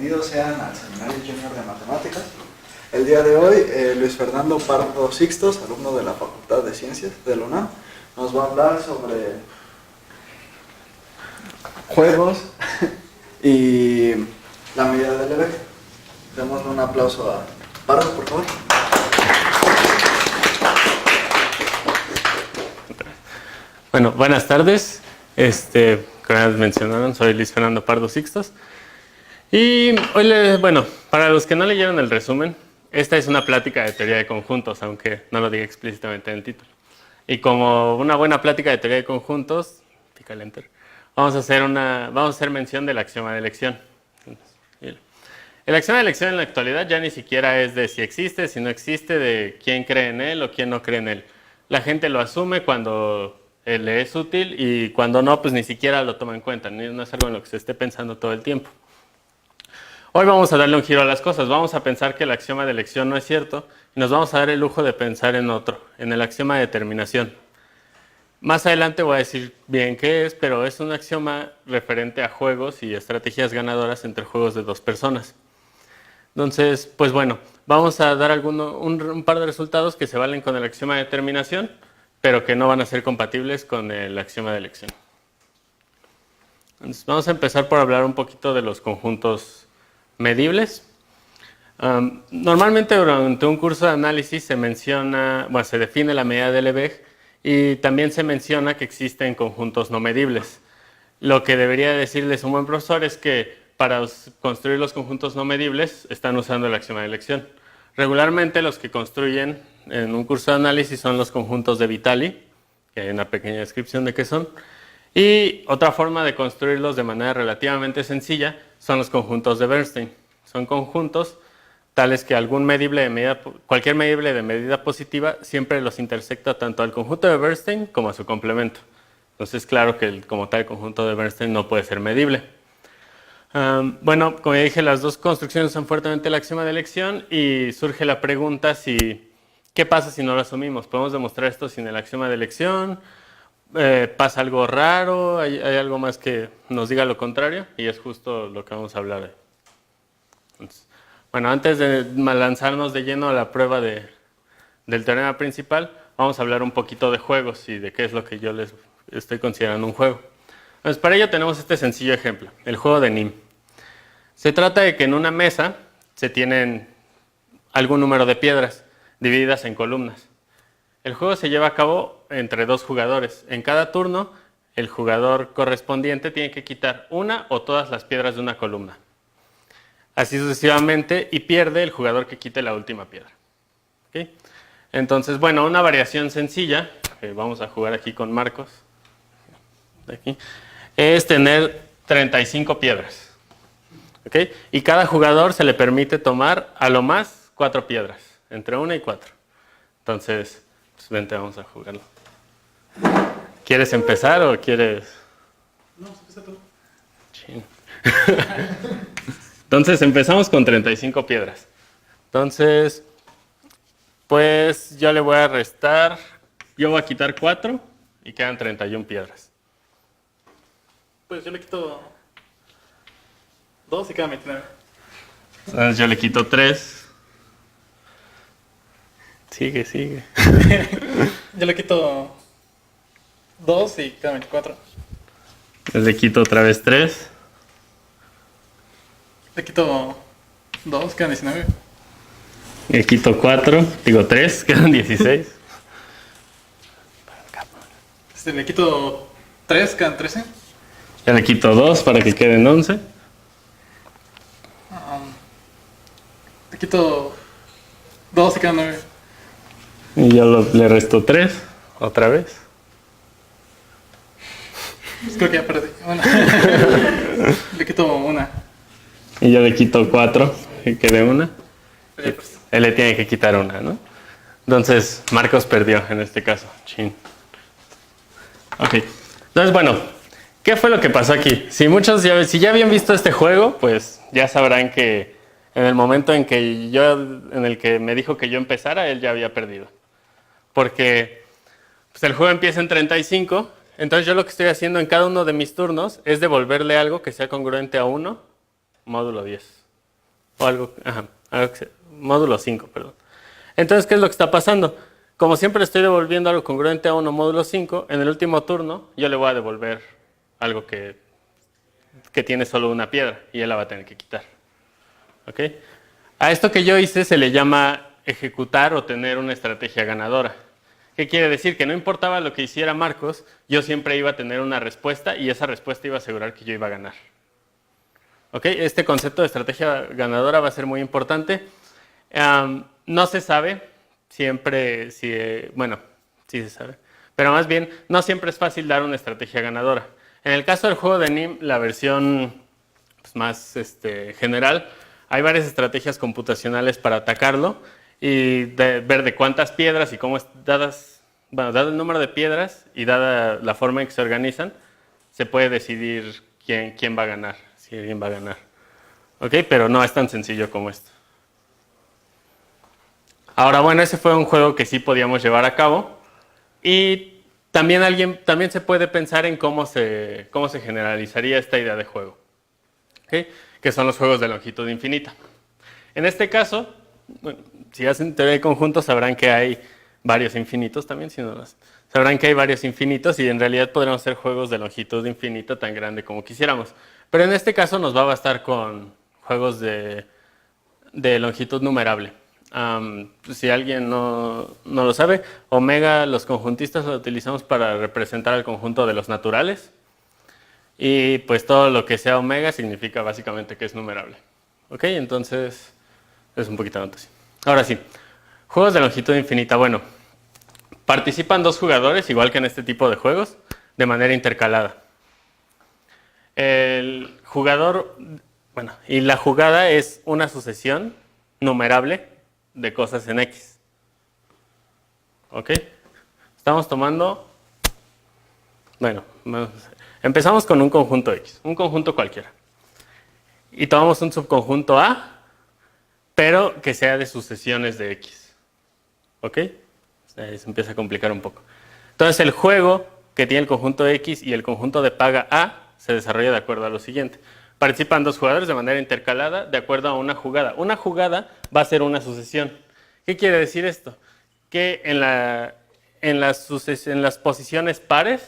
bienvenidos sean al Seminario Junior de Matemáticas. El día de hoy, Luis Fernando Pardo Sixtos, alumno de la Facultad de Ciencias de la UNAM, nos va a hablar sobre juegos y la medida del LB. Démosle un aplauso a Pardo, por favor. Bueno, buenas tardes. Como ya mencionaron, soy Luis Fernando Pardo Sixtos. Y hoy, para los que no leyeron el resumen, esta es una plática de teoría de conjuntos, aunque no lo diga explícitamente en el título. Y como una buena plática de teoría de conjuntos, pica el enter, vamos a hacer mención del axioma de elección. El axioma de elección en la actualidad ya ni siquiera es de si existe, si no existe, de quién cree en él o quién no cree en él. La gente lo asume cuando le es útil y cuando no, pues ni siquiera lo toma en cuenta. No es algo en lo que se esté pensando todo el tiempo. Hoy vamos a darle un giro a las cosas. Vamos a pensar que el axioma de elección no es cierto y nos vamos a dar el lujo de pensar en otro, en el axioma de determinación. Más adelante voy a decir bien qué es, pero es un axioma referente a juegos y estrategias ganadoras entre juegos de dos personas. Entonces, pues bueno, vamos a dar un par de resultados que se valen con el axioma de determinación, pero que no van a ser compatibles con el axioma de elección. Entonces, vamos a empezar por hablar un poquito de los conjuntos medibles. Normalmente durante un curso de análisis se define la medida de Lebesgue y también se menciona que existen conjuntos no medibles. Lo que debería decirles un buen profesor es que para construir los conjuntos no medibles están usando el axioma de elección. Regularmente los que construyen en un curso de análisis son los conjuntos de Vitali, que hay una pequeña descripción de qué son. Y otra forma de construirlos de manera relativamente sencilla son los conjuntos de Bernstein. Son conjuntos tales que cualquier medible de medida positiva siempre los intersecta tanto al conjunto de Bernstein como a su complemento. Entonces, claro que como tal conjunto de Bernstein no puede ser medible. Como ya dije, las dos construcciones son fuertemente el axioma de elección y surge la pregunta ¿qué pasa si no lo asumimos? ¿Podemos demostrar esto sin el axioma de elección? ¿Pasa algo raro? ¿Hay algo más que nos diga lo contrario? Y es justo lo que vamos a hablar hoy. Entonces, antes de lanzarnos de lleno a la prueba del teorema principal, vamos a hablar un poquito de juegos y de qué es lo que yo les estoy considerando un juego. Entonces, para ello tenemos este sencillo ejemplo, el juego de NIM. Se trata de que en una mesa se tienen algún número de piedras divididas en columnas. El juego se lleva a cabo entre dos jugadores. En cada turno, el jugador correspondiente tiene que quitar una o todas las piedras de una columna. Así sucesivamente, y pierde el jugador que quite la última piedra. ¿Okay? Entonces, una variación sencilla, que vamos a jugar aquí con Marcos, aquí, es tener 35 piedras. ¿Okay? Y cada jugador se le permite tomar a lo más 4 piedras, entre 1 y 4. Entonces, pues vente, vamos a jugarlo. ¿Quieres empezar o quieres...? No, empieza tú. Chin. Entonces, empezamos con 35 piedras. Entonces, pues yo le voy a restar... Yo voy a quitar 4 y quedan 31 piedras. Pues yo le quito 2 y quedan 29. Entonces, yo le quito 3. Sigue. Yo le quito 2 y quedan 24. Le quito otra vez 3. Le quito 2, quedan 19. Le quito 3, quedan 16. Le quito 3, quedan 13. Ya le quito 2 para que queden 11. Le quito 2 y quedan 9. Y yo le resto 3, otra vez. Pues creo que ya perdí. Le quito 1. Y yo le quito 4, que quede 1. Él le tiene que quitar 1, ¿no? Entonces, Marcos perdió en este caso. Chin. Ok. Entonces, ¿qué fue lo que pasó aquí? Si ya habían visto este juego, pues ya sabrán que en el momento en el que me dijo que yo empezara, él ya había perdido. Porque pues el juego empieza en 35, entonces yo lo que estoy haciendo en cada uno de mis turnos es devolverle algo que sea congruente a 1 módulo 10. o algo, ajá, módulo 5, perdón. Entonces, ¿qué es lo que está pasando? Como siempre estoy devolviendo algo congruente a 1 módulo 5, en el último turno yo le voy a devolver algo que tiene solo una piedra y él la va a tener que quitar. ¿Ok? A esto que yo hice se le llama ejecutar o tener una estrategia ganadora. ¿Qué quiere decir? Que no importaba lo que hiciera Marcos, yo siempre iba a tener una respuesta y esa respuesta iba a asegurar que yo iba a ganar. ¿Ok? Este concepto de estrategia ganadora va a ser muy importante. No se sabe siempre bueno, sí se sabe, pero más bien no siempre es fácil dar una estrategia ganadora. En el caso del juego de NIM, la versión pues, más general, hay varias estrategias computacionales para atacarlo y ver de cuántas piedras y cómo dadas, bueno, dado el número de piedras y dada la forma en que se organizan, se puede decidir quién va a ganar, si alguien va a ganar. ¿Ok? Pero no es tan sencillo como esto. Ahora, bueno, ese fue un juego que sí podíamos llevar a cabo y también se puede pensar en cómo se generalizaría esta idea de juego, ¿okay? Que son los juegos de longitud infinita. En este caso, bueno, si hacen teoría de conjuntos sabrán que hay varios infinitos también, si no sabrán que hay varios infinitos y en realidad podremos hacer juegos de longitud infinita tan grande como quisiéramos. Pero en este caso nos va a bastar con juegos de longitud numerable. Si alguien no lo sabe, omega, los conjuntistas lo utilizamos para representar el conjunto de los naturales. Y pues todo lo que sea omega significa básicamente que es numerable. ¿Ok? Entonces, es un poquito de anotación. Ahora sí, juegos de longitud infinita. Bueno, participan 2 jugadores, igual que en este tipo de juegos, de manera intercalada. El jugador, bueno, y la jugada es una sucesión numerable de cosas en X. ¿Ok? Estamos tomando, bueno, empezamos con un conjunto X, un conjunto cualquiera. Y tomamos un subconjunto A, pero que sea de sucesiones de X. ¿Ok? Ahí se empieza a complicar un poco. Entonces el juego que tiene el conjunto X y el conjunto de paga A se desarrolla de acuerdo a lo siguiente. Participan 2 jugadores de manera intercalada de acuerdo a una jugada. Una jugada va a ser una sucesión. ¿Qué quiere decir esto? Que en las posiciones pares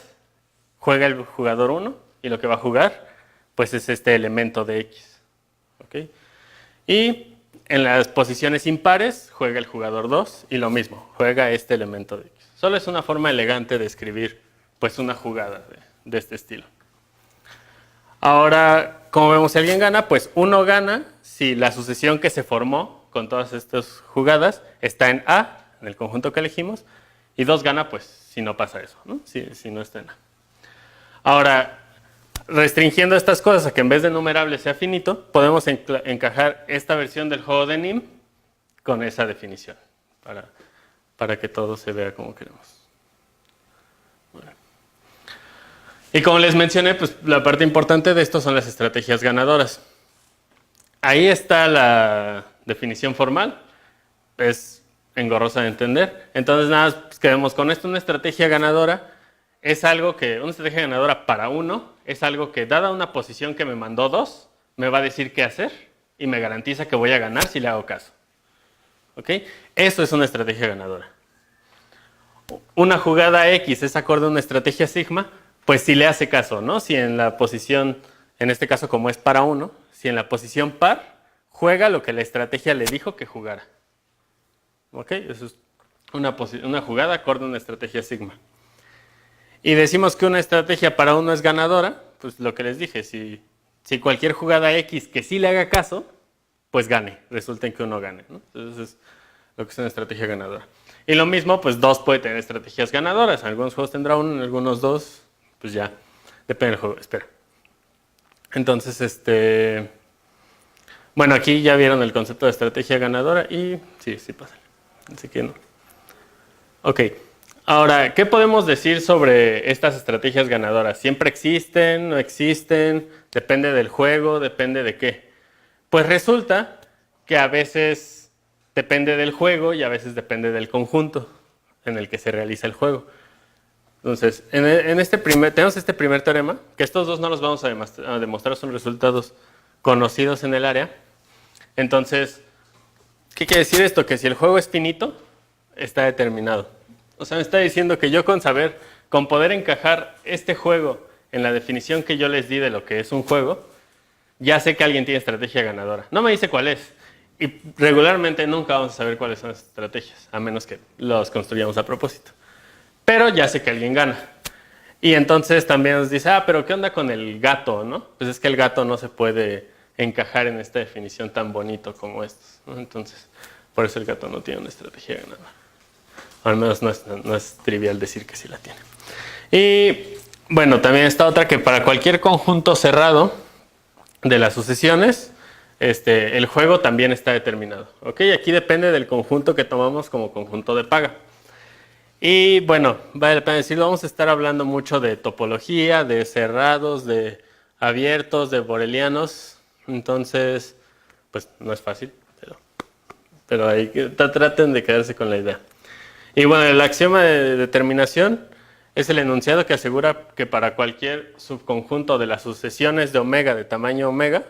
juega el jugador 1 y lo que va a jugar pues es este elemento de X. ¿Okay? Y en las posiciones impares juega el jugador 2 y lo mismo, juega este elemento de X. Solo es una forma elegante de escribir pues una jugada de este estilo. Ahora, como vemos, si alguien gana, pues 1 gana si la sucesión que se formó con todas estas jugadas está en A, en el conjunto que elegimos, y 2 gana, pues, si no pasa eso, ¿no? Si no está en A. Ahora, restringiendo estas cosas a que en vez de numerable sea finito, podemos encajar esta versión del juego de NIM con esa definición, para que todo se vea como queremos. Bueno. Y como les mencioné, pues la parte importante de esto son las estrategias ganadoras. Ahí está la definición formal, es engorrosa de entender. Entonces nada, pues, quedemos con esto. Una estrategia ganadora es algo que, una estrategia ganadora para 1 es algo que dada una posición que me mandó 2, me va a decir qué hacer y me garantiza que voy a ganar si le hago caso. ¿Ok? Eso es una estrategia ganadora. Una jugada X es acorde a una estrategia sigma, pues si le hace caso, ¿no? Si en la posición, en este caso como es para 1, si en la posición par, juega lo que la estrategia le dijo que jugara. ¿Ok? Eso es una jugada acorde a una estrategia sigma. Y decimos que una estrategia para 1 es ganadora, pues lo que les dije, si cualquier jugada X que sí le haga caso, pues gane, resulta en que 1 gane, ¿no? Entonces es lo que es una estrategia ganadora. Y lo mismo, pues 2 puede tener estrategias ganadoras, en algunos juegos tendrá 1, en algunos 2, pues ya, depende del juego, espera. Entonces, bueno, aquí ya vieron el concepto de estrategia ganadora y sí pasa. Así que no. Ok, ahora, ¿qué podemos decir sobre estas estrategias ganadoras? ¿Siempre existen? ¿No existen? ¿Depende del juego? ¿Depende de qué? Pues resulta que a veces depende del juego y a veces depende del conjunto en el que se realiza el juego. Entonces, tenemos este primer teorema, que estos dos no los vamos a demostrar, son resultados conocidos en el área. Entonces, ¿qué quiere decir esto? Que si el juego es finito, está determinado. O sea, me está diciendo que yo con poder encajar este juego en la definición que yo les di de lo que es un juego, ya sé que alguien tiene estrategia ganadora. No me dice cuál es. Y regularmente nunca vamos a saber cuáles son las estrategias, a menos que los construyamos a propósito. Pero ya sé que alguien gana. Y entonces también nos dice, pero ¿qué onda con el gato, no? Pues es que el gato no se puede encajar en esta definición tan bonito como estos, ¿no? Entonces, por eso el gato no tiene una estrategia ganadora. O al menos no es trivial decir que sí la tiene. Y bueno, también está otra que para cualquier conjunto cerrado de las sucesiones, el juego también está determinado. ¿Ok? Aquí depende del conjunto que tomamos como conjunto de paga. Y bueno, vale la pena decirlo, vamos a estar hablando mucho de topología, de cerrados, de abiertos, de borelianos. Entonces, pues no es fácil, pero ahí traten de quedarse con la idea. Y bueno, el axioma de determinación es el enunciado que asegura que para cualquier subconjunto de las sucesiones de omega de tamaño omega,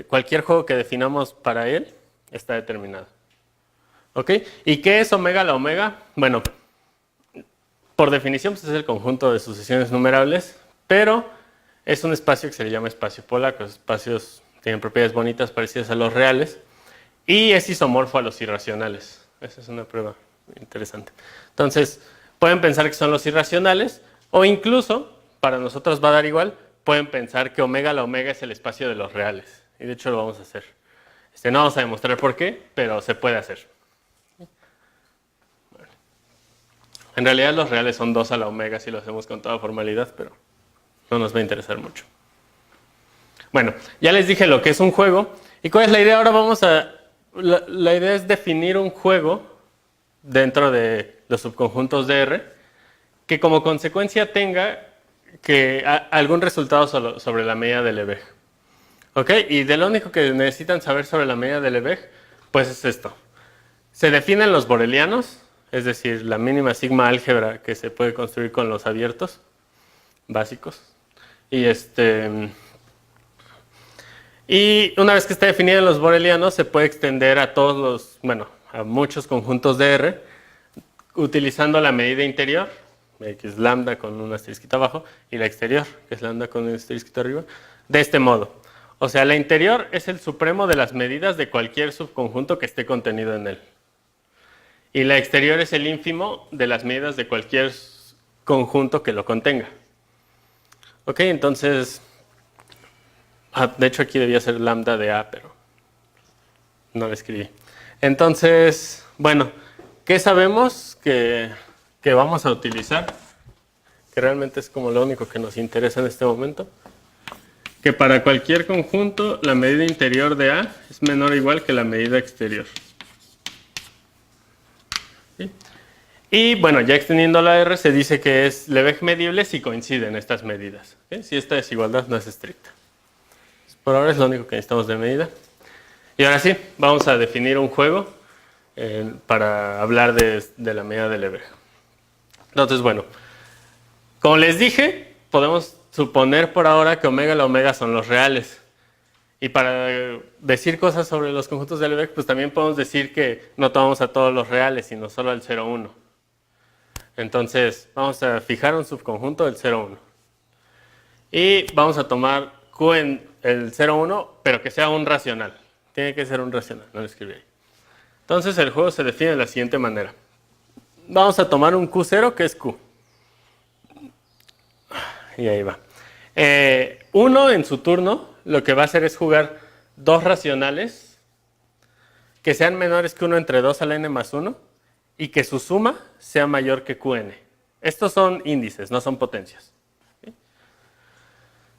cualquier juego que definamos para él está determinado. ¿Ok? ¿Y qué es omega la omega? Bueno, por definición pues es el conjunto de sucesiones numerables, pero es un espacio que se le llama espacio polaco. Los espacios tienen propiedades bonitas parecidas a los reales y es isomorfo a los irracionales. Esa es una prueba interesante. Entonces, pueden pensar que son los irracionales o incluso, para nosotros va a dar igual, pueden pensar que omega la omega es el espacio de los reales. Y de hecho lo vamos a hacer. No vamos a demostrar por qué, pero se puede hacer. En realidad los reales son 2 a la omega si lo hacemos con toda formalidad, pero no nos va a interesar mucho. Bueno, ya les dije lo que es un juego. ¿Y cuál es la idea? Ahora la idea es definir un juego dentro de los subconjuntos de R que como consecuencia tenga algún resultado sobre la medida de Lebesgue. ¿Ok? Y de lo único que necesitan saber sobre la medida de Lebesgue, pues es esto. Se definen los borelianos, es decir, la mínima sigma álgebra que se puede construir con los abiertos básicos. Y una vez que está definida en los borelianos, se puede extender a a muchos conjuntos de R, utilizando la medida interior, que es lambda con un asterisquito abajo, y la exterior, que es lambda con un asterisquito arriba, de este modo. O sea, la interior es el supremo de las medidas de cualquier subconjunto que esté contenido en él. Y la exterior es el ínfimo de las medidas de cualquier conjunto que lo contenga. Ok, entonces, de hecho aquí debía ser lambda de A, pero no lo escribí. Entonces, bueno, ¿qué sabemos que vamos a utilizar? Que realmente es como lo único que nos interesa en este momento. Que para cualquier conjunto la medida interior de A es menor o igual que la medida exterior. ¿Sí? Y bueno, ya extendiendo la R, se dice que es Lebesgue medible si coinciden estas medidas. ¿Sí? Si esta desigualdad no es estricta. Por ahora es lo único que necesitamos de medida. Y ahora sí, vamos a definir un juego para hablar de la medida de Lebesgue. Entonces, bueno, como les dije, podemos suponer por ahora que omega y la omega son los reales. Y para decir cosas sobre los conjuntos de Lebesgue, pues también podemos decir que no tomamos a todos los reales, sino solo al 0, 1. Entonces, vamos a fijar un subconjunto del 0, 1. Y vamos a tomar Q en el 0, 1, pero que sea un racional. Tiene que ser un racional, no lo escribí ahí. Entonces, el juego se define de la siguiente manera. Vamos a tomar un Q0 que es Q. Y ahí va. 1 en su turno lo que va a hacer es jugar dos racionales que sean menores que 1 entre 2 a la n más 1 y que su suma sea mayor que Qn. Estos son índices, no son potencias. ¿Sí?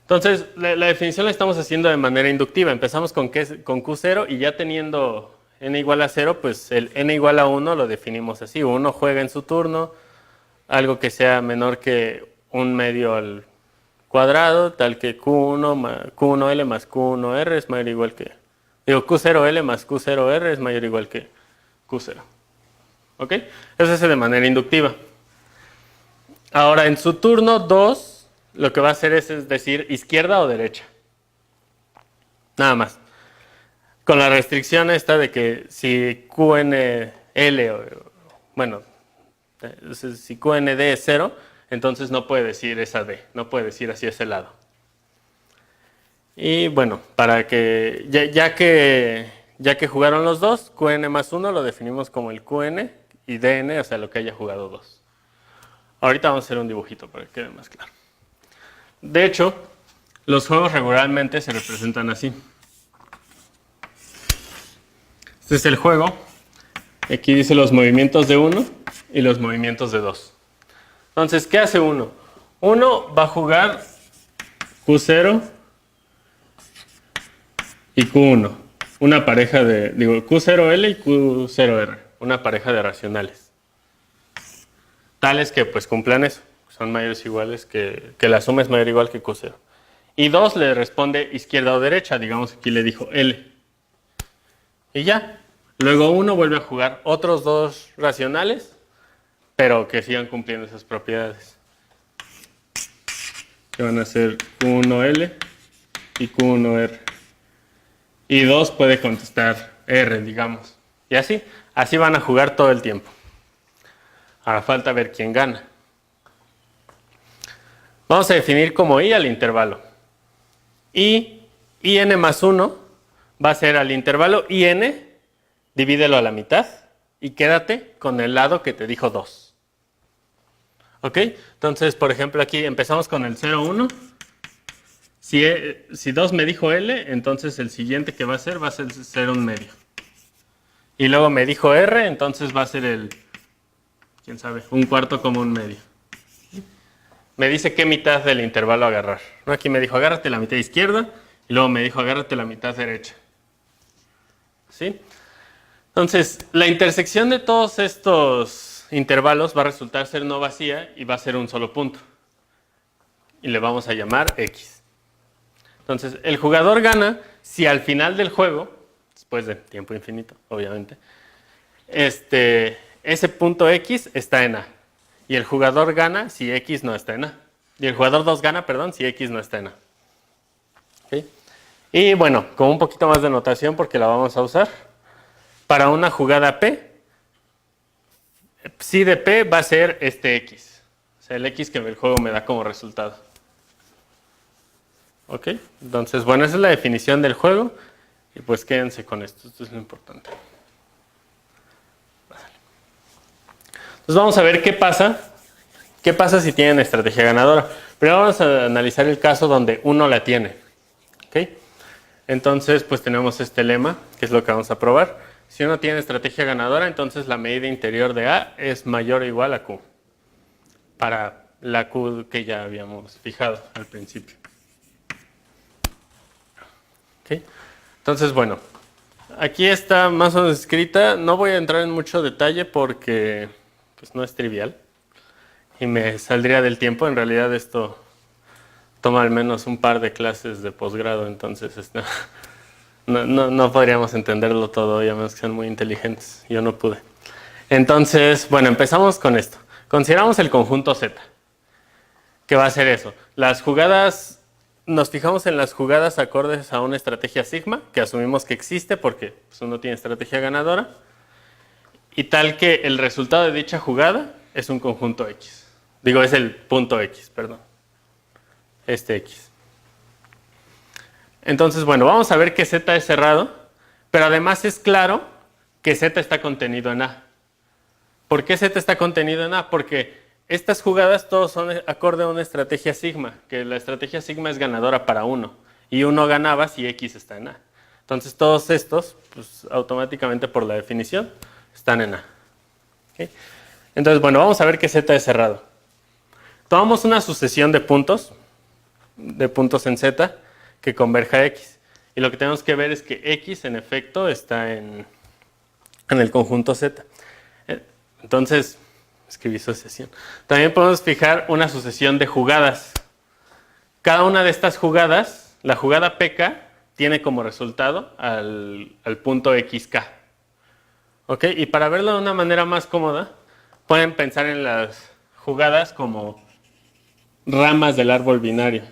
Entonces, la definición la estamos haciendo de manera inductiva. Empezamos con Q0 y ya teniendo n igual a 0, pues el n igual a 1 lo definimos así. 1 juega en su turno algo que sea menor que 1 medio al cuadrado, tal que Q1L más Q1R es mayor o igual que... Q0L más Q0R es mayor o igual que Q0. ¿Ok? Eso es de manera inductiva. Ahora, en su turno 2, lo que va a hacer es decir izquierda o derecha. Nada más. Con la restricción esta de que si QNL, bueno, si QND es 0, entonces no puede decir esa D, no puede decir así ese lado. Y bueno, para que ya que jugaron los dos, QN más 1 lo definimos como el QN y DN, o sea, lo que haya jugado 2. Ahorita vamos a hacer un dibujito para que quede más claro. De hecho, los juegos regularmente se representan así. Este es el juego. Aquí dice los movimientos de 1 y los movimientos de 2. Entonces, ¿qué hace 1? 1 va a jugar Q0 y Q1. Una pareja de, Q0L y Q0R. Una pareja de racionales. Tales que pues cumplan eso. Son mayores o iguales que la suma es mayor o igual que Q0. Y 2 le responde izquierda o derecha. Digamos aquí le dijo L. Y ya. Luego 1 vuelve a jugar otros 2 racionales, pero que sigan cumpliendo esas propiedades. Que van a ser Q1L y Q1R. Y 2 puede contestar R, digamos. Y así van a jugar todo el tiempo. Ahora falta ver quién gana. Vamos a definir como I al intervalo. IN más 1 va a ser al intervalo IN, divídelo a la mitad y quédate con el lado que te dijo 2. ¿Ok? Entonces, por ejemplo, aquí empezamos con el 0, 1. Si 2 me dijo L, entonces el siguiente que va a ser 0, 1 medio. Y luego me dijo R, entonces va a ser el, quién sabe, 1/4 como 1 medio. Me dice qué mitad del intervalo agarrar. Aquí me dijo agárrate la mitad izquierda y luego me dijo agárrate la mitad derecha. ¿Sí? Entonces, la intersección de todos estos intervalos va a resultar ser no vacía y va a ser un solo punto. Y le vamos a llamar X. Entonces, el jugador gana si al final del juego, después de tiempo infinito, obviamente, ese punto X está en A. Y el jugador gana si X no está en A. Y el jugador 2 gana, perdón, si X no está en A. ¿Okay? Y bueno, con un poquito más de notación porque la vamos a usar. Para una jugada P, psi de P va a ser este X. O sea, el X que el juego me da como resultado. ¿Ok? Entonces, bueno, esa es la definición del juego. Y pues quédense con esto. Esto es lo importante. Entonces vamos a ver qué pasa. ¿Qué pasa si tienen estrategia ganadora? Primero vamos a analizar el caso donde uno la tiene. ¿Ok? Entonces, pues tenemos este lema, que es lo que vamos a probar. Si uno tiene estrategia ganadora, entonces la medida interior de A es mayor o igual a Q. Para la Q que ya habíamos fijado al principio. ¿Okay? Entonces, bueno, aquí está más o menos escrita. No voy a entrar en mucho detalle porque pues, no es trivial. Y me saldría del tiempo. En realidad esto toma al menos un par de clases de posgrado, entonces no podríamos entenderlo todo, y a menos que sean muy inteligentes. Yo no pude. Entonces, bueno, empezamos con esto. Consideramos el conjunto Z. ¿Qué va a ser eso? Las jugadas, nos fijamos en las jugadas acordes a una estrategia sigma, que asumimos que existe porque pues, uno tiene estrategia ganadora, y tal que el resultado de dicha jugada es un conjunto X. Digo, es el punto X, perdón. Este X. Entonces, bueno, vamos a ver que Z es cerrado, pero además es claro que Z está contenido en A. ¿Por qué Z está contenido en A? Porque estas jugadas todos son acorde a una estrategia sigma, que la estrategia sigma es ganadora para 1, y 1 ganaba si X está en A. Entonces todos estos, pues automáticamente por la definición, están en A. ¿Okay? Entonces, bueno, vamos a ver que Z es cerrado. Tomamos una sucesión de puntos en Z, que converja a X. Y lo que tenemos que ver es que X, en efecto, está en el conjunto Z. Entonces, escribí sucesión. También podemos fijar una sucesión de jugadas. Cada una de estas jugadas, la jugada PK, tiene como resultado al punto XK. ¿Ok? Y para verlo de una manera más cómoda, pueden pensar en las jugadas como ramas del árbol binario.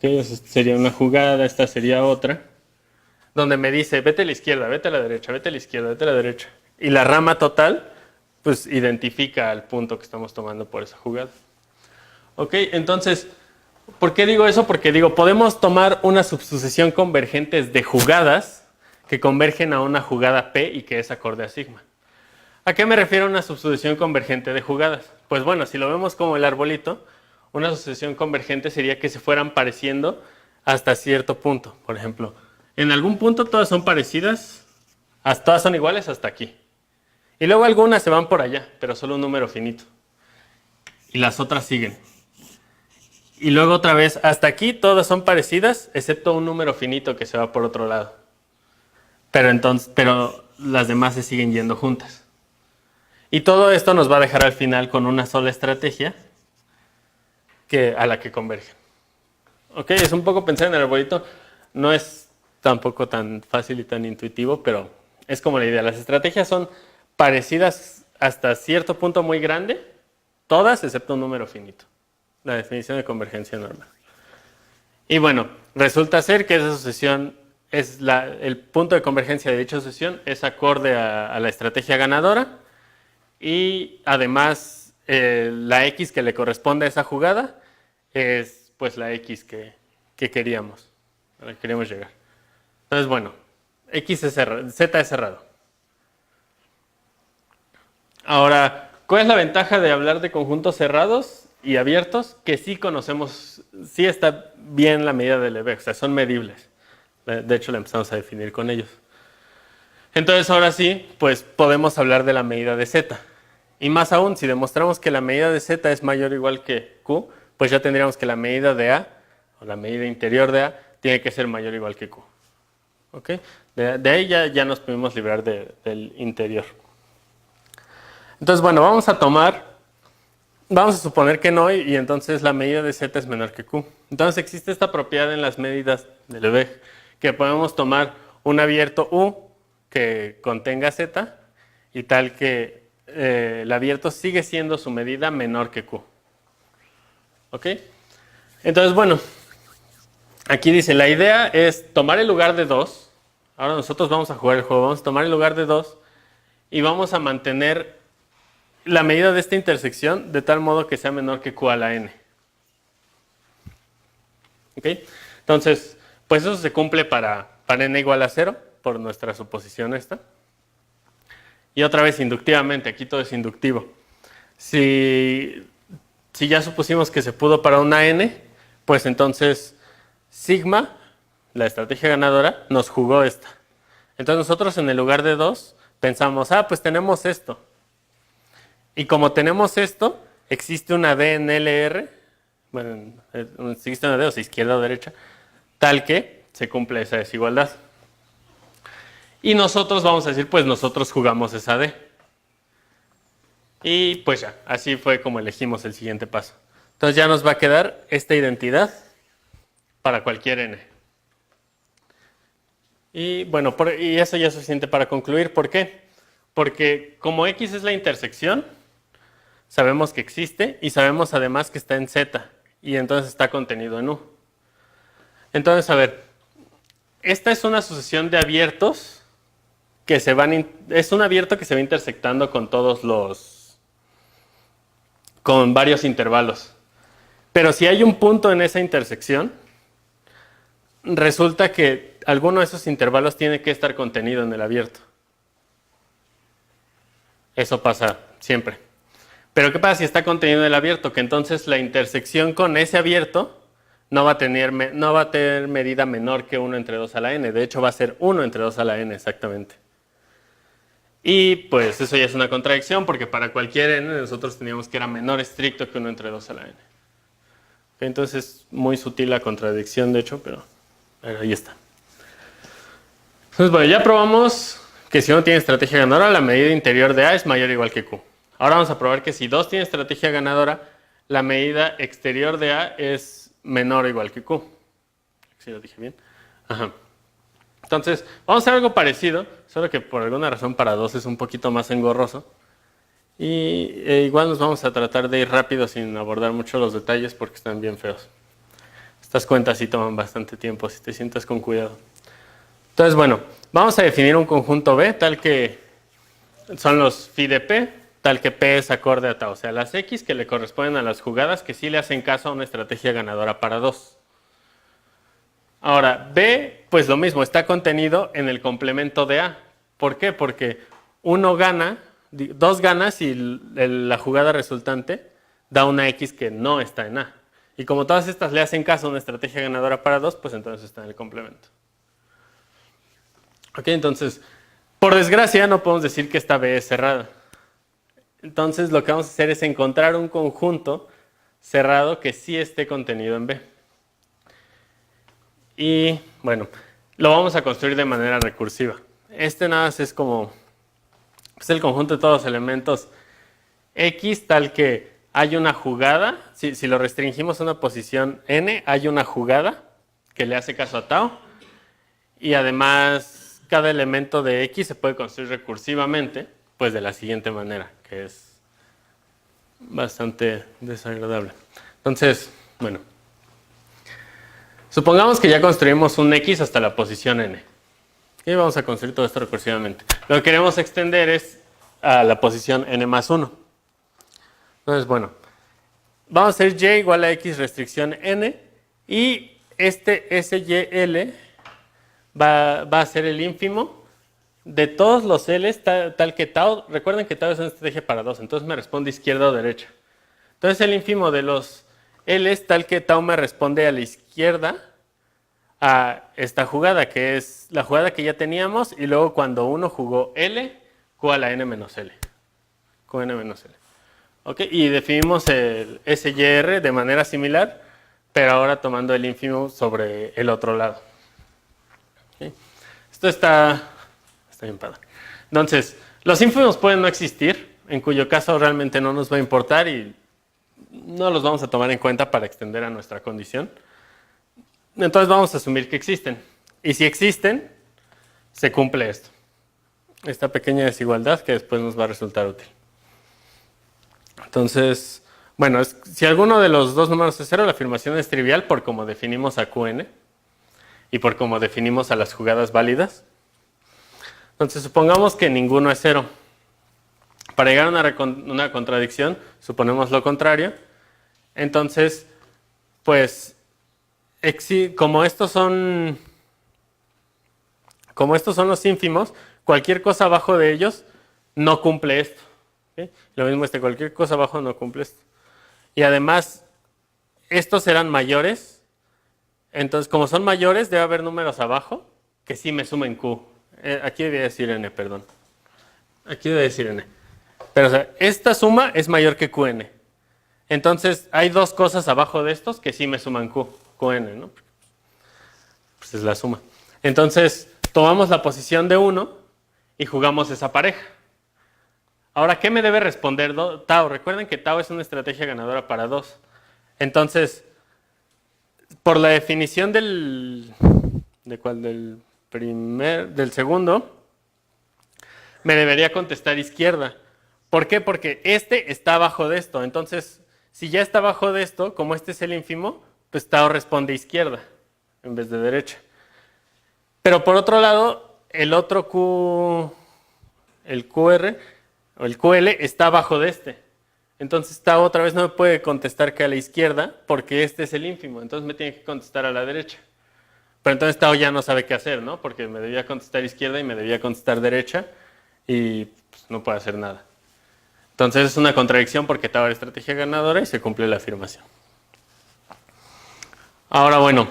Esta sería una jugada, esta sería otra, donde me dice, vete a la izquierda, vete a la derecha, vete a la izquierda, vete a la derecha. Y la rama total, pues identifica al punto que estamos tomando por esa jugada. Ok, entonces, ¿por qué digo eso? Porque digo, podemos tomar una subsucesión convergentes de jugadas que convergen a una jugada P y que es acorde a sigma. ¿A qué me refiero a una subsucesión convergente de jugadas? Pues bueno, si lo vemos como el arbolito, una subsucesión convergente sería que se fueran pareciendo hasta cierto punto. Por ejemplo, en algún punto todas son parecidas, todas son iguales hasta aquí. Y luego algunas se van por allá, pero solo un número finito. Y las otras siguen. Y luego otra vez, hasta aquí todas son parecidas, excepto un número finito que se va por otro lado. Pero las demás se siguen yendo juntas. Y todo esto nos va a dejar al final con una sola estrategia a la que convergen. Ok, es un poco pensar en el arbolito. No es tampoco tan fácil y tan intuitivo, pero es como la idea. Las estrategias son parecidas hasta cierto punto muy grande, todas excepto un número finito. La definición de convergencia normal. Y bueno, resulta ser que esa sucesión, el punto de convergencia de dicha sucesión es acorde a la estrategia ganadora y además la X que le corresponde a esa jugada es pues la X que queríamos, a la que queríamos llegar. Entonces bueno, Z es cerrado. Ahora, ¿cuál es la ventaja de hablar de conjuntos cerrados y abiertos? Que sí conocemos, sí está bien la medida del Lebesgue, o sea, son medibles. De hecho, la empezamos a definir con ellos. Entonces, ahora sí, pues podemos hablar de la medida de Z. Y más aún, si demostramos que la medida de Z es mayor o igual que Q, pues ya tendríamos que la medida de A, o la medida interior de A, tiene que ser mayor o igual que Q. ¿Ok? De ahí ya nos pudimos librar del interior. Entonces, bueno, vamos a suponer que no, y entonces la medida de Z es menor que Q. Entonces existe esta propiedad en las medidas de Lebesgue, que podemos tomar un abierto U que contenga Z, y tal que el abierto sigue siendo su medida menor que Q. ¿Ok? Entonces, bueno, aquí dice, la idea es tomar el lugar de 2. Ahora nosotros vamos a jugar el juego, vamos a tomar el lugar de 2 y vamos a mantener la medida de esta intersección de tal modo que sea menor que Q a la N. ¿Ok? Entonces, pues eso se cumple para N igual a 0, por nuestra suposición esta. Y otra vez inductivamente, aquí todo es inductivo. Si ya supusimos que se pudo para una N, pues entonces sigma, la estrategia ganadora, nos jugó esta. Entonces nosotros en el lugar de 2 pensamos, pues tenemos esto. Y como tenemos esto, existe una D en LR, bueno, existe una D, o sea, izquierda o derecha, tal que se cumple esa desigualdad. Y nosotros vamos a decir, pues nosotros jugamos esa D. Y pues ya, así fue como elegimos el siguiente paso. Entonces ya nos va a quedar esta identidad para cualquier N. Y bueno, y eso ya es suficiente para concluir. ¿Por qué? Porque como X es la intersección, sabemos que existe y sabemos además que está en Z y entonces está contenido en U. Entonces, a ver, esta es una sucesión de abiertos que es un abierto que se va intersectando con varios intervalos. Pero si hay un punto en esa intersección, resulta que alguno de esos intervalos tiene que estar contenido en el abierto. Eso pasa siempre. Pero ¿qué pasa si está contenido en el abierto? Que entonces la intersección con ese abierto no va a tener medida menor que 1 entre 2 a la n. De hecho, va a ser 1 entre 2 a la n exactamente. Y pues eso ya es una contradicción, porque para cualquier n nosotros teníamos que era menor estricto que 1 entre 2 a la n. Entonces es muy sutil la contradicción, de hecho, pero ahí está. Entonces, bueno, ya probamos que si uno tiene estrategia ganadora, la medida interior de A es mayor o igual que Q. Ahora vamos a probar que si 2 tiene estrategia ganadora, la medida exterior de A es menor o igual que Q. ¿Sí lo dije bien? Ajá. Entonces, vamos a hacer algo parecido, solo que por alguna razón para 2 es un poquito más engorroso. Y igual nos vamos a tratar de ir rápido sin abordar mucho los detalles porque están bien feos. Estas cuentas sí toman bastante tiempo, si te sientas con cuidado. Entonces, bueno, vamos a definir un conjunto B tal que son los phi de P, tal que P es acorde a tau. O sea, las X que le corresponden a las jugadas que sí le hacen caso a una estrategia ganadora para 2. Ahora, B, pues lo mismo, está contenido en el complemento de A. ¿Por qué? Porque 2 gana si la jugada resultante da una X que no está en A. Y como todas estas le hacen caso a una estrategia ganadora para 2, pues entonces está en el complemento. Ok, entonces, por desgracia no podemos decir que esta B es cerrada. Entonces lo que vamos a hacer es encontrar un conjunto cerrado que sí esté contenido en B. Y bueno, lo vamos a construir de manera recursiva. Este nada más es como es el conjunto de todos los elementos X tal que hay una jugada, si lo restringimos a una posición N, hay una jugada que le hace caso a tau y además cada elemento de X se puede construir recursivamente pues de la siguiente manera, que es bastante desagradable. Entonces, bueno, supongamos que ya construimos un X hasta la posición N. Y vamos a construir todo esto recursivamente. Lo que queremos extender es a la posición N más 1. Entonces, bueno, vamos a hacer Y igual a X restricción N y este SYL va a ser el ínfimo de todos los L's tal que tau. Recuerden que tau es una estrategia para 2, entonces me responde izquierda o derecha. Entonces el ínfimo de los L's tal que tau me responde a la izquierda a esta jugada, que es la jugada que ya teníamos, y luego cuando uno jugó L, Q a la N menos L. QN menos L. Okay, y definimos el SYR de manera similar, pero ahora tomando el ínfimo sobre el otro lado. Okay. Esto está bien padre. Entonces, los ínfimos pueden no existir, en cuyo caso realmente no nos va a importar y no los vamos a tomar en cuenta para extender a nuestra condición. Entonces vamos a asumir que existen. Y si existen, se cumple esto. Esta pequeña desigualdad que después nos va a resultar útil. Entonces, bueno, si alguno de los dos números es 0, la afirmación es trivial por cómo definimos a Qn y por cómo definimos a las jugadas válidas. Entonces, supongamos que ninguno es 0. Para llegar a una contradicción, suponemos lo contrario. Entonces, pues, como estos son los ínfimos, cualquier cosa abajo de ellos no cumple esto. ¿Sí? Lo mismo cualquier cosa abajo no cumple esto. Y además, estos serán mayores. Entonces, como son mayores, debe haber números abajo que sí me sumen Q. Aquí debía decir N, perdón. Aquí debe decir N. Pero, o sea, esta suma es mayor que Qn. Entonces, hay dos cosas abajo de estos que sí me suman Qn, ¿no? Pues es la suma. Entonces, tomamos la posición de 1 y jugamos esa pareja. Ahora, ¿qué me debe responder tau? Recuerden que tau es una estrategia ganadora para 2. Entonces, por la definición del segundo, me debería contestar izquierda. ¿Por qué? Porque este está abajo de esto. Entonces, si ya está abajo de esto, como este es el ínfimo, pues tau responde izquierda en vez de derecha. Pero por otro lado, el otro Q, el QR o el QL está abajo de este. Entonces tau otra vez no me puede contestar que a la izquierda porque este es el ínfimo. Entonces me tiene que contestar a la derecha. Pero entonces tau ya no sabe qué hacer, ¿no? Porque me debía contestar izquierda y me debía contestar derecha y pues, no puede hacer nada. Entonces es una contradicción porque tau era estrategia ganadora y se cumple la afirmación. Ahora bueno,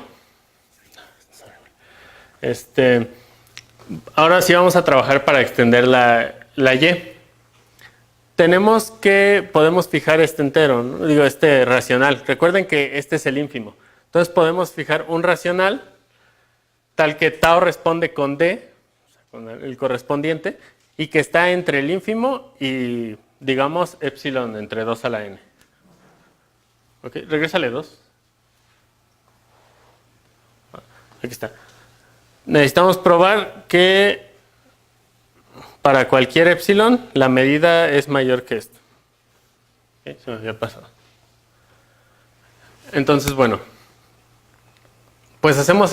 ahora sí vamos a trabajar para extender la Y. Podemos fijar este entero, ¿no? Digo, este racional. Recuerden que este es el ínfimo. Entonces podemos fijar un racional tal que tau responde con D, o sea, con el correspondiente, y que está entre el ínfimo y, digamos, epsilon entre 2 a la n. Ok, regrésale 2. Aquí está. Necesitamos probar que para cualquier epsilon la medida es mayor que esto. ¿Okay? Se me había pasado. Entonces, bueno, pues hacemos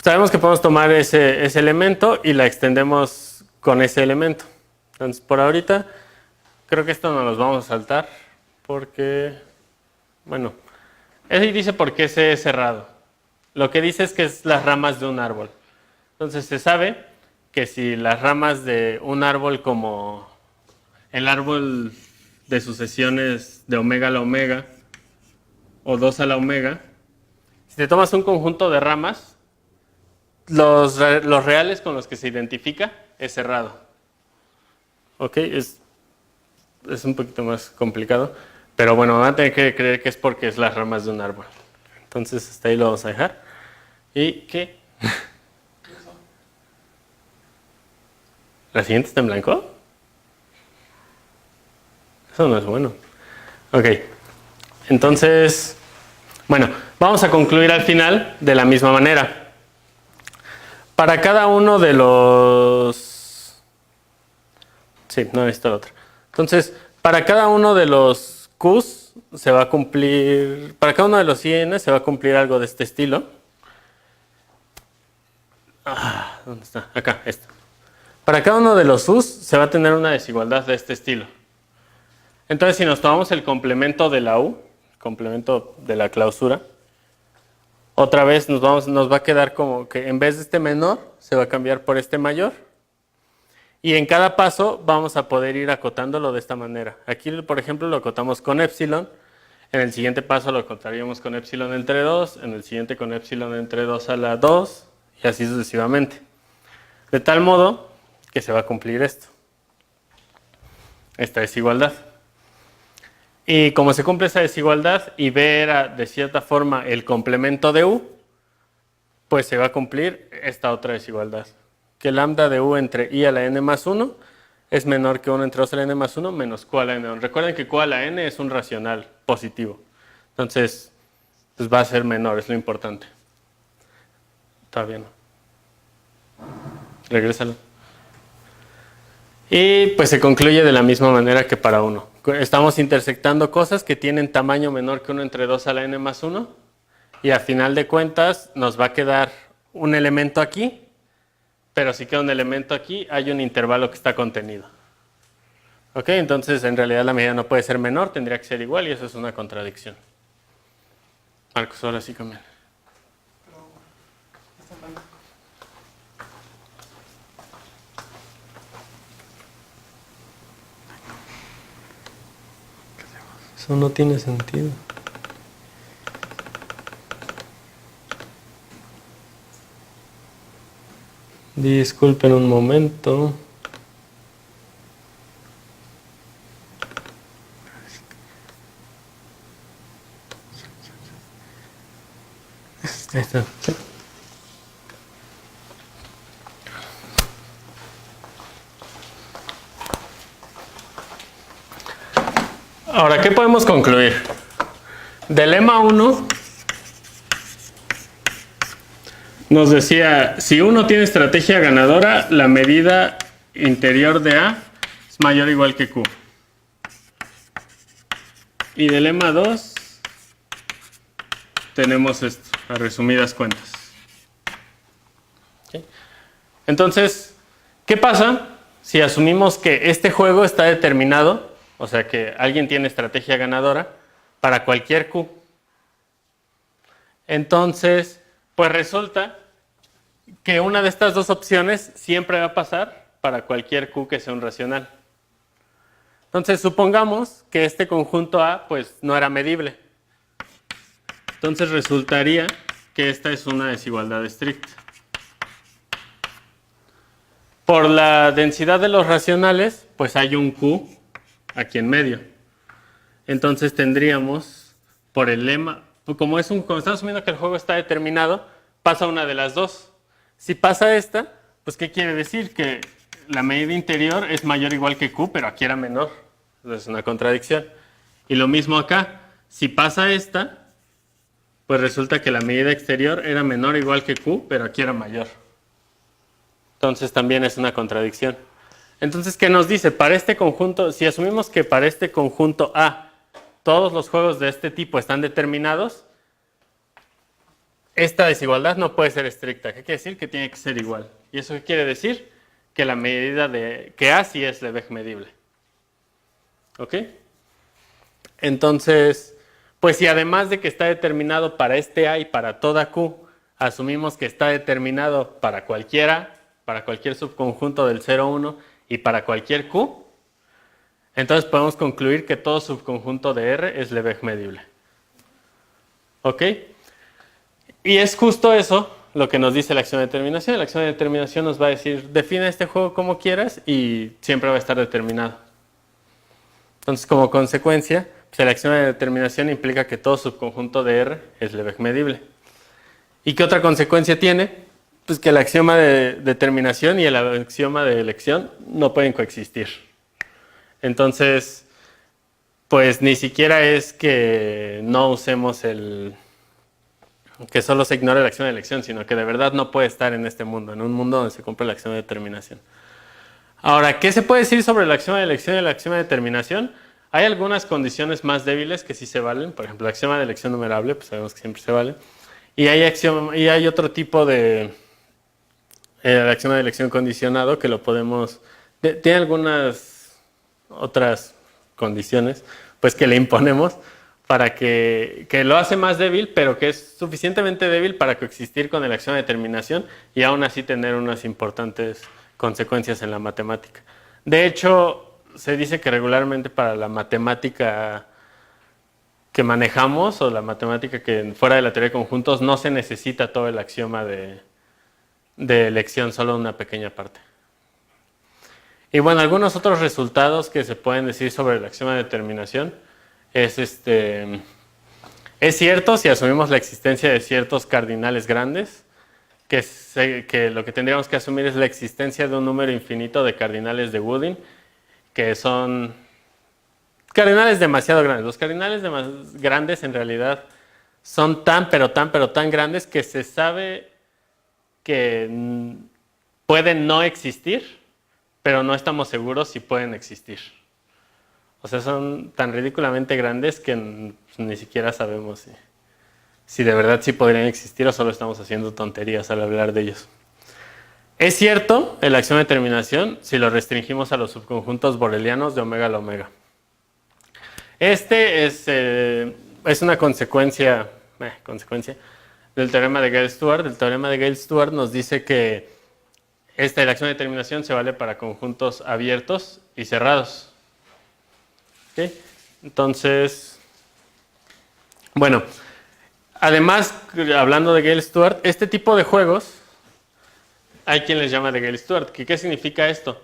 sabemos que podemos tomar ese elemento y la extendemos con ese elemento. Entonces, por ahorita, creo que esto no los vamos a saltar porque, bueno, ese dice por qué C es cerrado. Lo que dice es que es las ramas de un árbol. Entonces, se sabe que si las ramas de un árbol como el árbol de sucesiones de omega a la omega o 2 a la omega, si te tomas un conjunto de ramas, los reales con los que se identifica es cerrado. Ok, es un poquito más complicado, pero bueno, van a tener que creer que es porque es las ramas de un árbol. Entonces, hasta ahí lo vamos a dejar. ¿Y qué? ¿La siguiente está en blanco? Eso no es bueno. Ok, entonces, bueno, vamos a concluir al final de la misma manera. Para cada uno de los... Sí, no necesito el otro. Entonces, para cada uno de los Qs se va a cumplir... Para cada uno de los IN se va a cumplir algo de este estilo. ¿Dónde está? Acá, esto. Para cada uno de los Us se va a tener una desigualdad de este estilo. Entonces, si nos tomamos el complemento de la U, complemento de la clausura, otra vez nos va a quedar como que en vez de este menor, se va a cambiar por este mayor. Y en cada paso vamos a poder ir acotándolo de esta manera. Aquí, por ejemplo, lo acotamos con epsilon. En el siguiente paso lo acotaríamos con epsilon entre 2. En el siguiente con epsilon entre 2 a la 2. Y así sucesivamente. De tal modo que se va a cumplir esta desigualdad. Y como se cumple esa desigualdad y B era de cierta forma el complemento de U, pues se va a cumplir esta otra desigualdad. Que lambda de U entre I a la n más 1 es menor que 1 entre 2 a la n más 1 menos Q a la n1. Recuerden que Q a la n es un racional positivo. Entonces, pues va a ser menor, es lo importante. Está bien. Regrésalo. Y pues se concluye de la misma manera que para 1. Estamos intersectando cosas que tienen tamaño menor que 1 entre 2 a la n más 1. Y a final de cuentas nos va a quedar un elemento aquí. Pero si queda un elemento aquí, hay un intervalo que está contenido. Ok, entonces en realidad la medida no puede ser menor, tendría que ser igual y eso es una contradicción. Marcos, ahora sí conviene. Eso no tiene sentido. Disculpen un momento. Ahí está. Sí. Ahora, ¿qué podemos concluir? Del lema 1 nos decía, si uno tiene estrategia ganadora, la medida interior de A es mayor o igual que Q. Y del lema 2 tenemos esto, a resumidas cuentas. ¿Okay? Entonces, ¿qué pasa si asumimos que este juego está determinado? O sea que alguien tiene estrategia ganadora para cualquier Q. Entonces, pues resulta que una de estas dos opciones siempre va a pasar para cualquier Q que sea un racional. Entonces, supongamos que este conjunto A pues no era medible. Entonces resultaría que esta es una desigualdad estricta. Por la densidad de los racionales, pues hay un Q aquí en medio. Entonces tendríamos, por el lema, como estamos asumiendo que el juego está determinado, pasa una de las dos. Si pasa esta, pues ¿qué quiere decir? Que la medida interior es mayor o igual que Q, pero aquí era menor. Entonces es una contradicción. Y lo mismo acá. Si pasa esta, pues resulta que la medida exterior era menor o igual que Q, pero aquí era mayor. Entonces también es una contradicción. Entonces, ¿qué nos dice? Para este conjunto, si asumimos que para este conjunto A todos los juegos de este tipo están determinados, esta desigualdad no puede ser estricta. ¿Qué quiere decir? Que tiene que ser igual. ¿Y eso qué quiere decir? Que la medida de que A sí es Lebesgue medible. ¿Ok? Entonces, pues si además de que está determinado para este A y para toda Q, asumimos que está determinado para cualquier subconjunto del 0, 1 y para cualquier Q, entonces podemos concluir que todo subconjunto de R es Lebesgue medible. ¿Ok? Y es justo eso lo que nos dice la acción de determinación. La acción de determinación nos va a decir, define este juego como quieras y siempre va a estar determinado. Entonces, como consecuencia, pues la acción de determinación implica que todo subconjunto de R es Lebesgue medible. ¿Y qué otra consecuencia tiene? Pues que el axioma de determinación y el axioma de elección no pueden coexistir. Entonces, pues ni siquiera es que no usemos que solo se ignore la acción de elección, sino que de verdad no puede estar en este mundo, en un mundo donde se cumple la acción de determinación. Ahora, ¿qué se puede decir sobre la acción de elección y la acción de determinación? Hay algunas condiciones más débiles que sí se valen. Por ejemplo, la axioma de elección numerable, pues sabemos que siempre se vale. Y hay otro tipo de axioma de elección condicionado que lo podemos... Tiene algunas otras condiciones pues que le imponemos para que lo hace más débil, pero que es suficientemente débil para coexistir con la acción de determinación y aún así tener unas importantes consecuencias en la matemática. De hecho, se dice que regularmente para la matemática que manejamos o la matemática que fuera de la teoría de conjuntos no se necesita todo el axioma de elección, solo una pequeña parte. Y bueno, algunos otros resultados que se pueden decir sobre el axioma de determinación es cierto si asumimos la existencia de ciertos cardinales grandes, que lo que tendríamos que asumir es la existencia de un número infinito de cardinales de Woodin, que son cardinales demasiado grandes. Los cardinales grandes en realidad son tan grandes que se sabe que pueden no existir, pero no estamos seguros si pueden existir. O sea, son tan ridículamente grandes que ni siquiera sabemos si de verdad sí podrían existir o solo estamos haciendo tonterías al hablar de ellos. Es cierto el axioma de determinación si lo restringimos a los subconjuntos borelianos de omega a la omega. Este es una consecuencia del teorema de Gale-Stewart. El teorema de Gale-Stewart nos dice que la acción de determinación se vale para conjuntos abiertos y cerrados. ¿Okay? Entonces, bueno, además, hablando de Gale-Stewart, este tipo de juegos, hay quien les llama de Gale-Stewart. ¿Qué significa esto?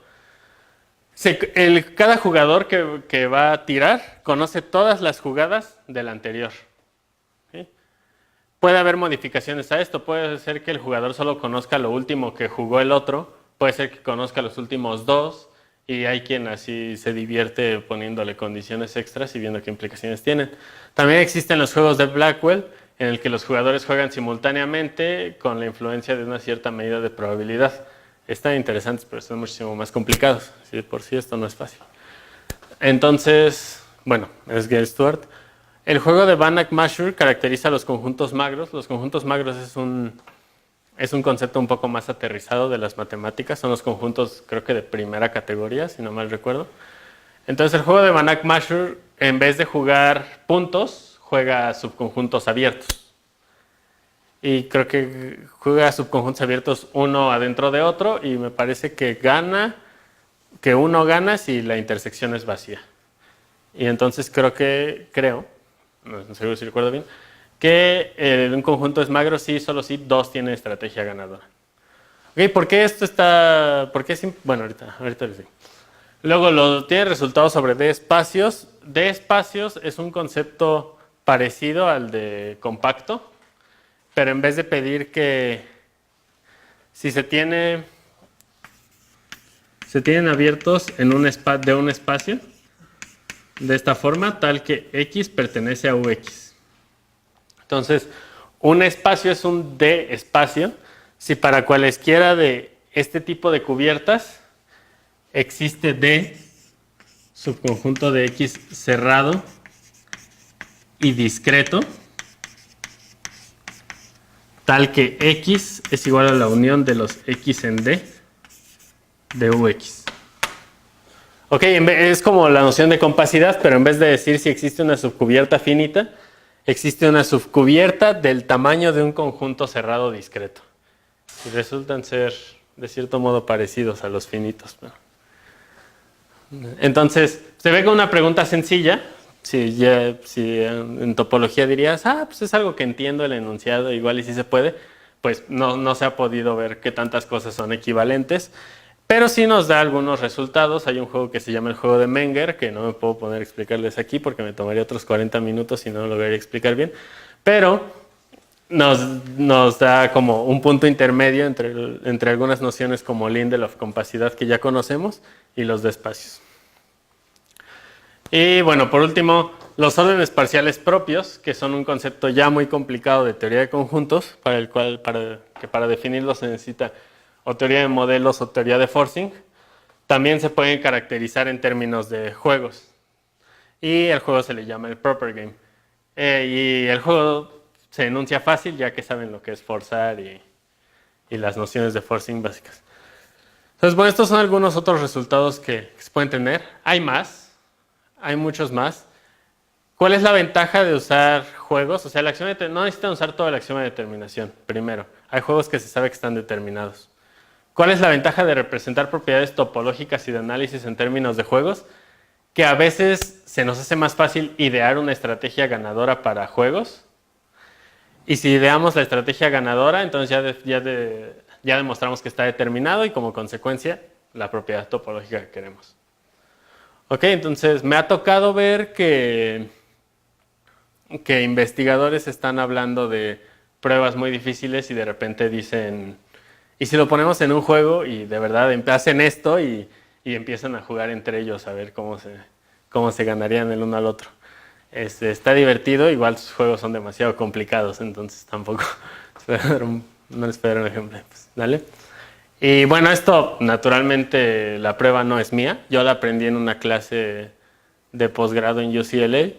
Cada jugador que va a tirar conoce todas las jugadas del anterior. ¿Sí? Puede haber modificaciones a esto. Puede ser que el jugador solo conozca lo último que jugó el otro. Puede ser que conozca los últimos dos. Y hay quien así se divierte poniéndole condiciones extras y viendo qué implicaciones tienen. También existen los juegos de Blackwell, en el que los jugadores juegan simultáneamente con la influencia de una cierta medida de probabilidad. Están interesantes, pero son muchísimo más complicados. ¿Sí? Por sí esto no es fácil. Entonces, bueno, es Gale-Stewart. El juego de Banach-Masur caracteriza los conjuntos magros. Los conjuntos magros es un concepto un poco más aterrizado de las matemáticas. Son los conjuntos, creo que de primera categoría, si no mal recuerdo. Entonces, el juego de Banach-Masur, en vez de jugar puntos, juega subconjuntos abiertos. Y creo que juega subconjuntos abiertos uno adentro de otro y me parece que uno gana si la intersección es vacía. Y entonces creo, no estoy seguro si recuerdo bien, que un conjunto es magro solo si dos tienen estrategia ganadora. Okay, ¿por qué esto está...? Bueno, ahorita les digo. Luego tiene resultados sobre D espacios. D espacios es un concepto parecido al de compacto, pero en vez de pedir que si se tienen abiertos de un espacio de esta forma, tal que X pertenece a UX. Entonces, un espacio es un D espacio si para cualesquiera de este tipo de cubiertas existe D subconjunto de X cerrado y discreto tal que X es igual a la unión de los X en D de UX. Ok, es como la noción de compacidad, pero en vez de decir si existe una subcubierta finita, existe una subcubierta del tamaño de un conjunto cerrado discreto. Y resultan ser, de cierto modo, parecidos a los finitos. Entonces, se ve con una pregunta sencilla. Si en topología dirías, pues es algo que entiendo el enunciado, igual y si se puede, pues no se ha podido ver qué tantas cosas son equivalentes. Pero sí nos da algunos resultados. Hay un juego que se llama el juego de Menger, que no me puedo poner a explicarles aquí porque me tomaría otros 40 minutos y no lo lograría explicar bien. Pero nos da como un punto intermedio entre algunas nociones como Lindelof, compacidad que ya conocemos, y los de espacios. Y bueno, por último, los órdenes parciales propios, que son un concepto ya muy complicado de teoría de conjuntos, para definirlos se necesita o teoría de modelos o teoría de forcing. También se pueden caracterizar en términos de juegos. Y el juego se le llama el proper game. Y el juego se enuncia fácil, ya que saben lo que es forzar y las nociones de forcing básicas. Entonces, bueno, estos son algunos otros resultados que se pueden tener. Hay más, hay muchos más. ¿Cuál es la ventaja de usar juegos? O sea, no necesitan usar toda la axioma de determinación, primero. Hay juegos que se sabe que están determinados. ¿Cuál es la ventaja de representar propiedades topológicas y de análisis en términos de juegos? Que a veces se nos hace más fácil idear una estrategia ganadora para juegos. Y si ideamos la estrategia ganadora, entonces ya demostramos que está determinado y como consecuencia la propiedad topológica que queremos. Ok, entonces me ha tocado ver que investigadores están hablando de pruebas muy difíciles y de repente dicen, ¿y si lo ponemos en un juego y de verdad hacen esto y empiezan a jugar entre ellos a ver cómo se ganarían el uno al otro? Está divertido, igual sus juegos son demasiado complicados, entonces tampoco no les puedo dar un ejemplo. Pues, ¿dale? Y bueno, esto naturalmente la prueba no es mía, yo la aprendí en una clase de posgrado en UCLA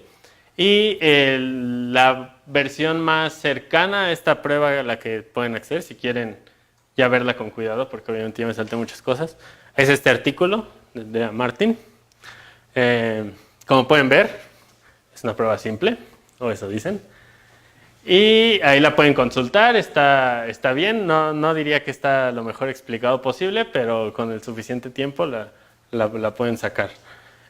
y la versión más cercana a esta prueba a la que pueden acceder, si quieren ya verla con cuidado, porque obviamente ya me salté muchas cosas, es este artículo de Martin. Como pueden ver, es una prueba simple, o eso dicen. Y ahí la pueden consultar, está bien, no diría que está lo mejor explicado posible, pero con el suficiente tiempo la pueden sacar.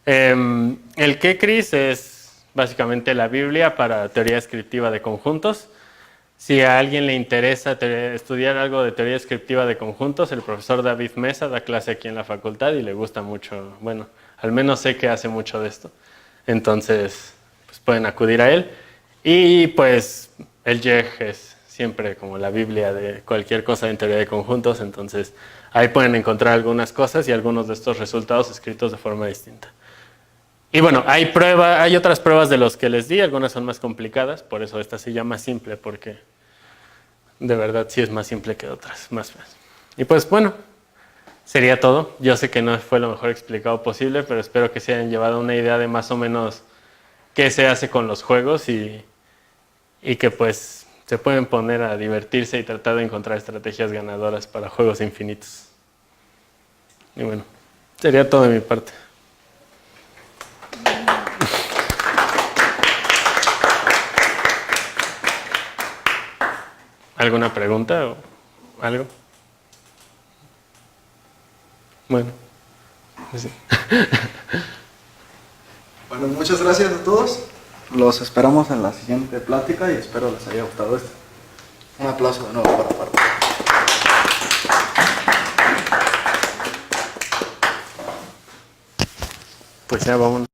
El Kekris es básicamente la Biblia para teoría descriptiva de conjuntos. Si a alguien le interesa estudiar algo de teoría descriptiva de conjuntos, el profesor David Mesa da clase aquí en la facultad y le gusta mucho, bueno, al menos sé que hace mucho de esto. Entonces, pues pueden acudir a él. Y pues el YEG es siempre como la Biblia de cualquier cosa en teoría de conjuntos, entonces ahí pueden encontrar algunas cosas y algunos de estos resultados escritos de forma distinta. Y bueno, hay otras pruebas de los que les di, algunas son más complicadas, por eso esta se llama simple, porque de verdad sí es más simple que otras, más feas. Y pues bueno, sería todo. Yo sé que no fue lo mejor explicado posible, pero espero que se hayan llevado una idea de más o menos qué se hace con los juegos y que pues se pueden poner a divertirse y tratar de encontrar estrategias ganadoras para juegos infinitos. Y bueno, sería todo de mi parte. ¿Alguna pregunta o algo? Bueno, sí. Bueno, muchas gracias a todos. Los esperamos en la siguiente plática y espero les haya gustado esto. Un aplauso de nuevo para Pardo. Pues ya vamos.